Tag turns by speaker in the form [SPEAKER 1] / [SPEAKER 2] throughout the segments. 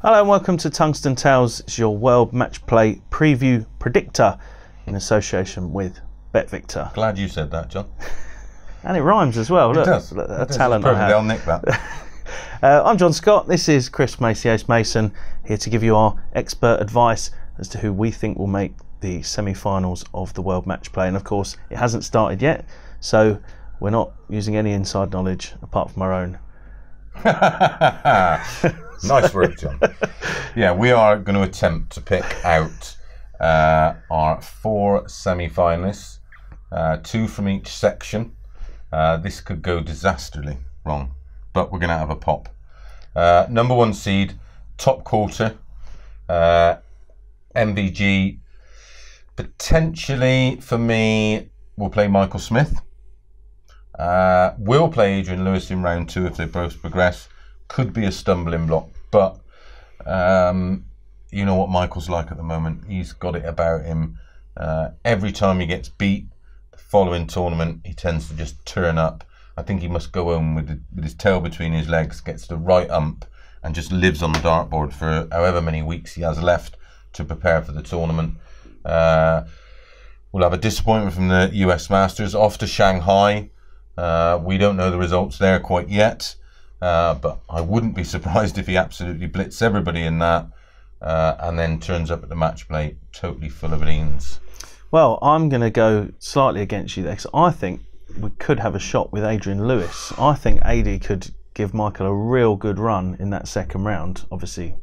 [SPEAKER 1] Hello and welcome to Tungsten Tales. It's your World Matchplay Preview Predictor in association with Betvictor.
[SPEAKER 2] Glad you said that, John.
[SPEAKER 1] And it rhymes as well. Look,
[SPEAKER 2] it does.
[SPEAKER 1] A talent I have.
[SPEAKER 2] I'll nick that.
[SPEAKER 1] I'm John Scott. This is Chris Macy Ace Mason, here to give you our expert advice as to who we think will make the semi-finals of the World Matchplay. And of course, it hasn't started yet, so we're not using any inside knowledge apart from our own.
[SPEAKER 2] Nice work, John. Yeah, we are going to attempt to pick out our 4 semi-finalists, 2 from each section. This could go disastrously wrong, but we're going to have a pop. Number 1 seed, top quarter, MVG. Potentially, for me, we'll play Michael Smith. We'll play Adrian Lewis in round 2 if they both progress. Could be a stumbling block, but you know what Michael's like at the moment. He's got it about him. Every time he gets beat, the following tournament, he tends to just turn up. I think he must go home with his tail between his legs, gets the right ump, and just lives on the dartboard for however many weeks he has left to prepare for the tournament. We'll have a disappointment from the US Masters, off to Shanghai. We don't know the results there quite yet, but I wouldn't be surprised if he absolutely blitzed everybody in that and then turns up at the match play totally full of beans.
[SPEAKER 1] Well, I'm going to go slightly against you there, because I think we could have a shot with Adrian Lewis. I think AD could give Michael a real good run in that second round. Obviously,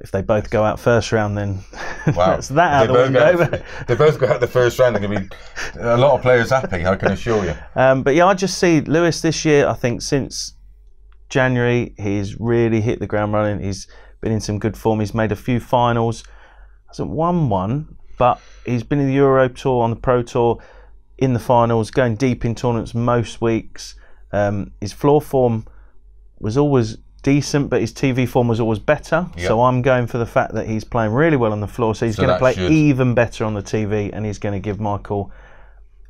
[SPEAKER 1] if they both go out first round, then
[SPEAKER 2] wow.
[SPEAKER 1] That's that out the window.
[SPEAKER 2] They both go out the first round, they're going to be a lot of players happy, I can assure you.
[SPEAKER 1] But yeah, I just see Lewis this year. I think since January, he's really hit the ground running. He's been in some good form. He's made a few finals. Hasn't won one, but he's been in the Euro Tour, on the Pro Tour, in the finals, going deep in tournaments most weeks. His floor form was always decent, but his TV form was always better. Yep. So I'm going for the fact that he's playing really well on the floor, so he's going to play even better on the TV, and he's going to give Michael.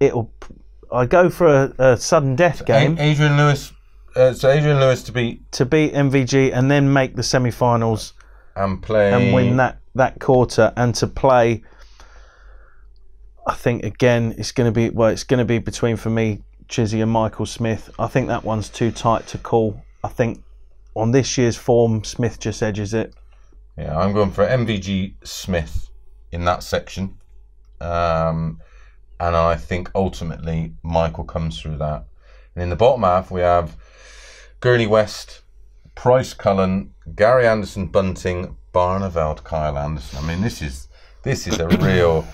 [SPEAKER 1] I go for a sudden death game.
[SPEAKER 2] Adrian Lewis. So Adrian Lewis to beat
[SPEAKER 1] MVG and then make the semi-finals
[SPEAKER 2] and play
[SPEAKER 1] and win that quarter, and to play. I think again it's going to be between, for me, Chizzy and Michael Smith. I think that one's too tight to call. I think on this year's form, Smith just edges it.
[SPEAKER 2] Yeah, I'm going for MVG Smith in that section, and I think ultimately Michael comes through that. And in the bottom half we have Gurney West, Price Cullen, Gary Anderson Bunting, Barneveld Kyle Anderson. I mean, this is a real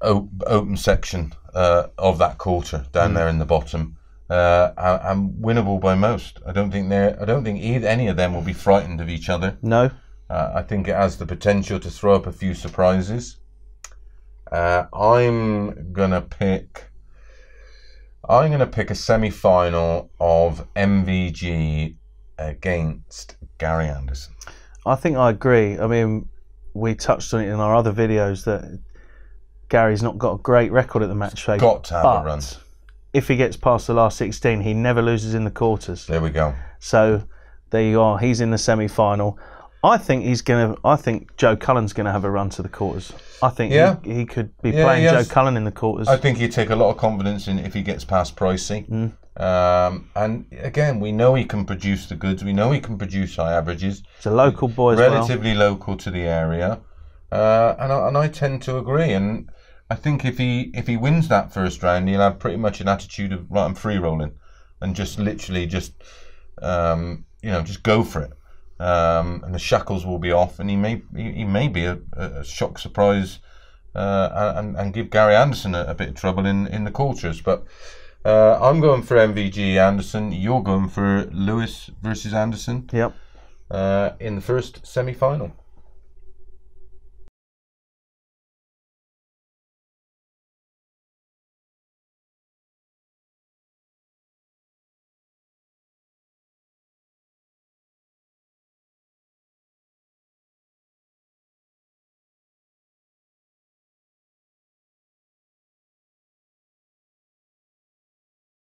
[SPEAKER 2] open section of that quarter down there in the bottom. And winnable by most. I don't think any of them will be frightened of each other. No. I think it has the potential to throw up a few surprises. I'm gonna pick a semi-final of MVG against Gary Anderson.
[SPEAKER 1] I think I agree. I mean, we touched on it in our other videos that Gary's not got a great record at the match play.
[SPEAKER 2] Got to have a run.
[SPEAKER 1] If he gets past the last 16, he never loses in the quarters.
[SPEAKER 2] There we go.
[SPEAKER 1] So there you are. He's in the semi-final. I think Joe Cullen's gonna have a run to the quarters. I think he could be playing Joe Cullen in the quarters.
[SPEAKER 2] I think he'd take a lot of confidence in if he gets past Pricey. And again, we know he can produce the goods. We know he can produce high averages.
[SPEAKER 1] He's a local boy,
[SPEAKER 2] relatively local to the area, and I tend to agree. And I think if he wins that first round, he'll have pretty much an attitude of, right, I'm free rolling, and just literally just go for it. And the shackles will be off, and he may be a shock surprise and give Gary Anderson a bit of trouble in the quarters. But I'm going for MVG Anderson. You're going for Lewis versus Anderson.
[SPEAKER 1] Yep.
[SPEAKER 2] In the first semi-final.